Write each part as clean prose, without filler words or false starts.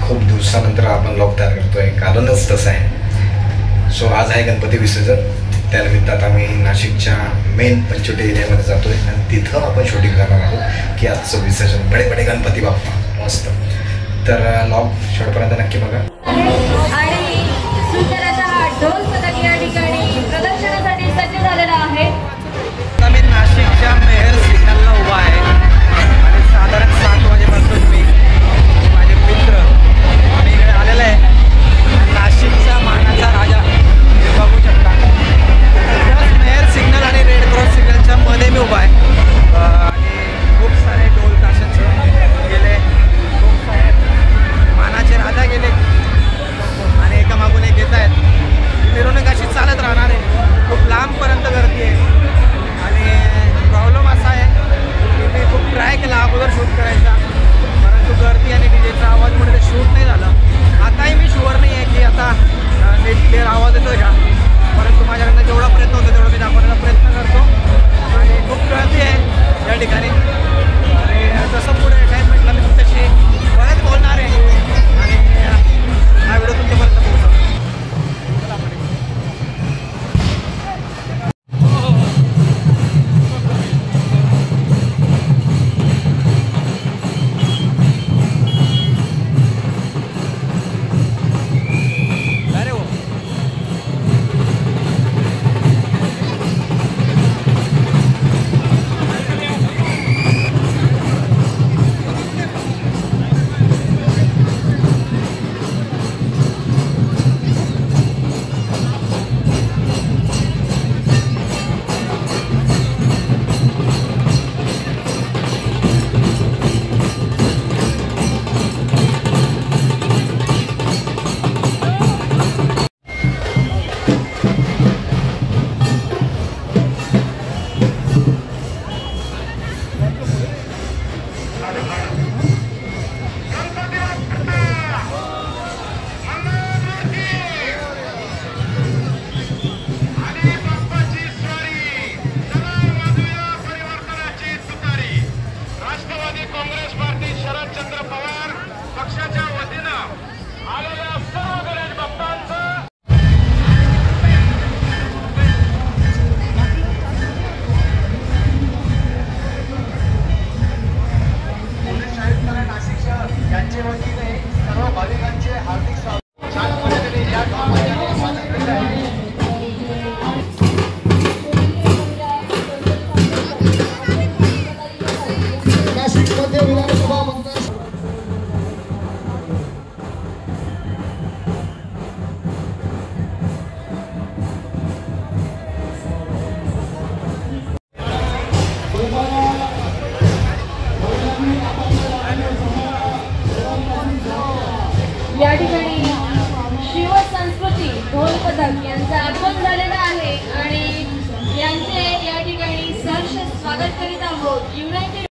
खूप दिवसानंतर आपण ब्लॉग तयार करतोय, कारणच तसं आहे. सो आज आहे गणपती विसर्जन. त्यानिमित्तात आम्ही नाशिकच्या मेन पंचवटी एरियामध्ये जातोय आणि तिथं आपण शूटिंग करणार आहोत की आजचं विसर्जन बडे बडे गणपती बाप्पा मस्त. तर ब्लॉग शेवटपर्यंत नक्की बघा. आणि सुंदर असा हा ढोल पथक या ठिकाणी प्रदर्शनासाठी सज्ज झालेला आहे. मी नाशिकच्या मेहर सिग्नलला उभा आहे आणि साधारण 7 वाजेपासून मी आणि माझे मित्र आम्ही इकडे आलेलो आहे. नाशिकचा मानाचा राजा हे बघू शकता. मेहर सिग्नल आणि रेड क्रॉस सिग्नलच्या मध्ये मी उभा आहे आणि खूप सारे ढोल ताशांचं गेले, खूप सारे मानाचे राजा गेले आणि एका मागून एक येत आहेत. मिरवणूक अशी चालत राहणार आहे. खूप लांबपर्यंत गर्दी आहे आणि प्रॉब्लेम असा आहे की मी खूप ट्राय केला अगोदर शूट करायचा, परंतु गर्दी आणि डीजेचा आवाजमुळे ते शूट नाही झालं. आताही मी शुअर नाही आहे की आता नीट क्लिअर आवाज येतो का, परंतु माझ्याकडनं जेवढा प्रयत्न होतो तेवढा मी दाखवण्याचा प्रयत्न करतो. आणि खूप गर्दी आहे या ठिकाणी आणि जसं पुढे टाईम म्हटलं मी तुमच्याशी बरेच बोलणार आहे आणि हा व्हिडिओ तुमच्यापर्यंत पोहोचवतो. या ठिकाणी शिवसंस्कृती ढोल पथक यांचं आगमन झालेलं आहे आणि यांचे या ठिकाणी सहर्ष स्वागत करीत आहोत. युनायटेड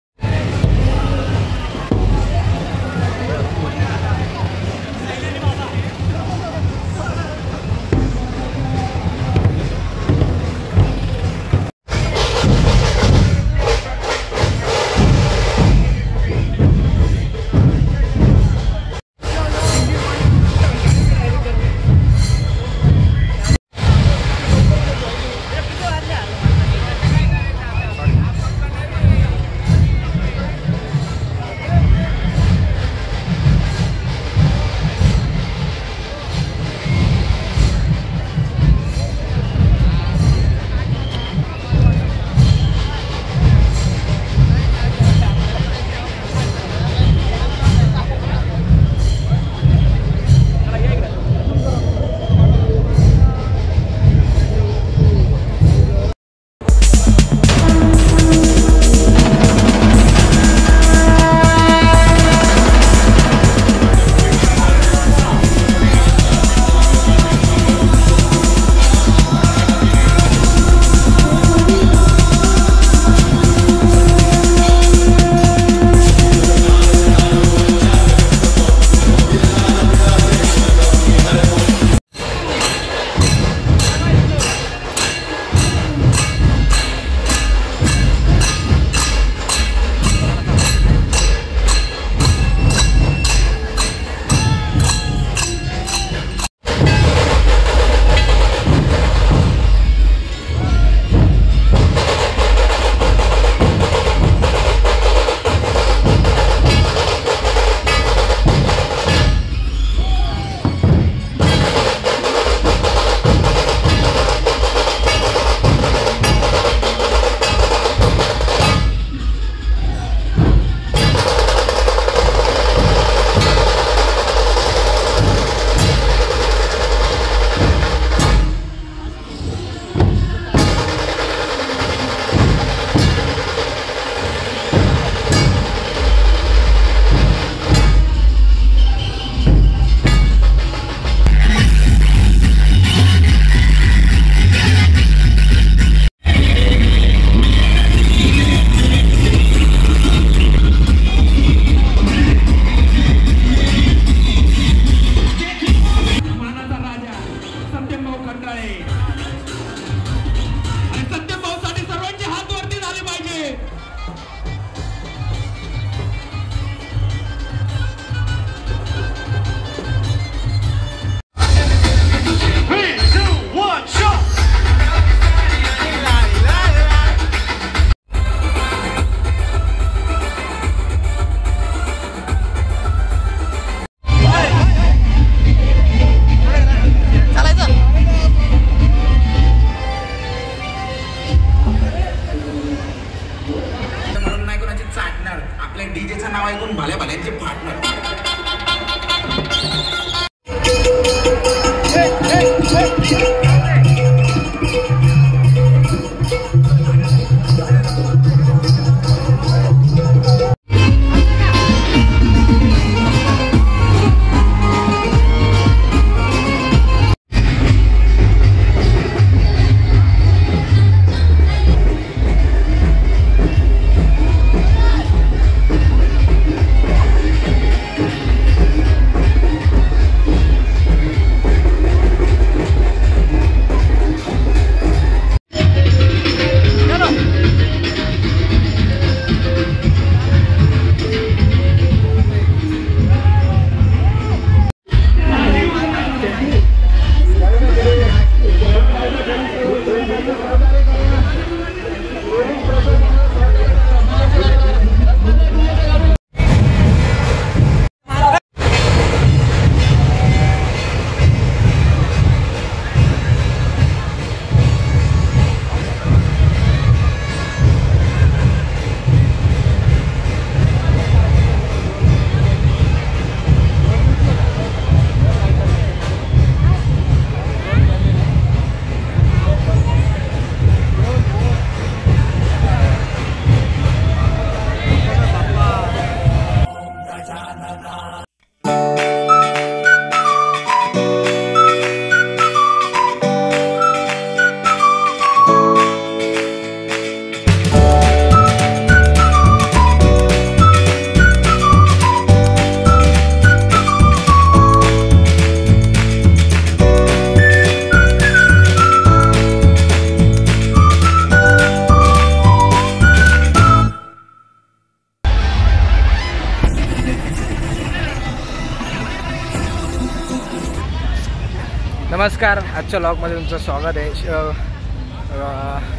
नमस्कार, आजच्या लॉगमध्ये तुमचं स्वागत आहे.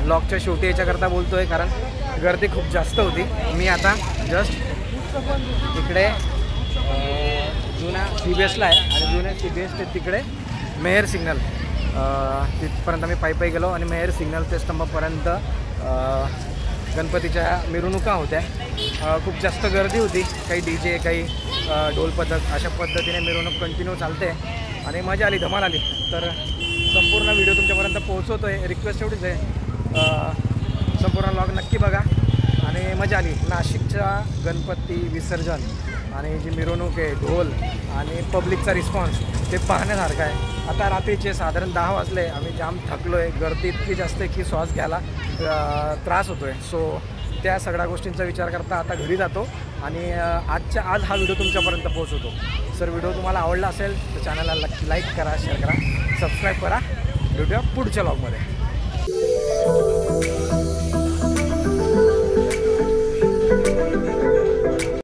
लॉगच्या शेवटी याच्याकरता बोलतो आहे कारण गर्दी खूप जास्त होती. मी आता जस्ट इकडे जुन्या CBSला आहे आणि जुन्या CBS ते तिकडे मेहर सिग्नल तिथपर्यंत आम्ही पायी गेलो आणि मेहर सिग्नल ते स्तंभापर्यंत गणपतीच्या मिरवणुका होत्या. खूप जास्त गर्दी होती. काही DJ, काही ढोल पथक अशा पद्धतीने मिरवणूक कंटिन्यू चालते आणि मजा आली, धमाल आली. तर संपूर्ण व्हिडिओ तुमच्यापर्यंत पोहोचवतो आहे. रिक्वेस्ट एवढीच आहे, संपूर्ण लॉग नक्की बघा आणि मजा आली. नाशिकचा गणपती विसर्जन आणि जी मिरवणूक आहे, ढोल आणि पब्लिकचा रिस्पॉन्स ते पाहण्यासारखं आहे. आता रात्रीचे साधारण 10 वाजले. आम्ही जाम थकलो आहे. गर्दी इतकी जास्त आहे की श्वास घ्यायला त्रास होतो आहे. सो त्या सगळ्या गोष्टींचा विचार करता आता घरी जातो आणि आज हा व्हिडिओ तुमच्यापर्यंत पोहोचवतो. सर, व्हिडिओ तुम्हाला आवडला असेल तर चॅनलला लाईक करा, शेअर करा, सबस्क्राईब करा. भेटूया पुढच्या व्लॉगमध्ये.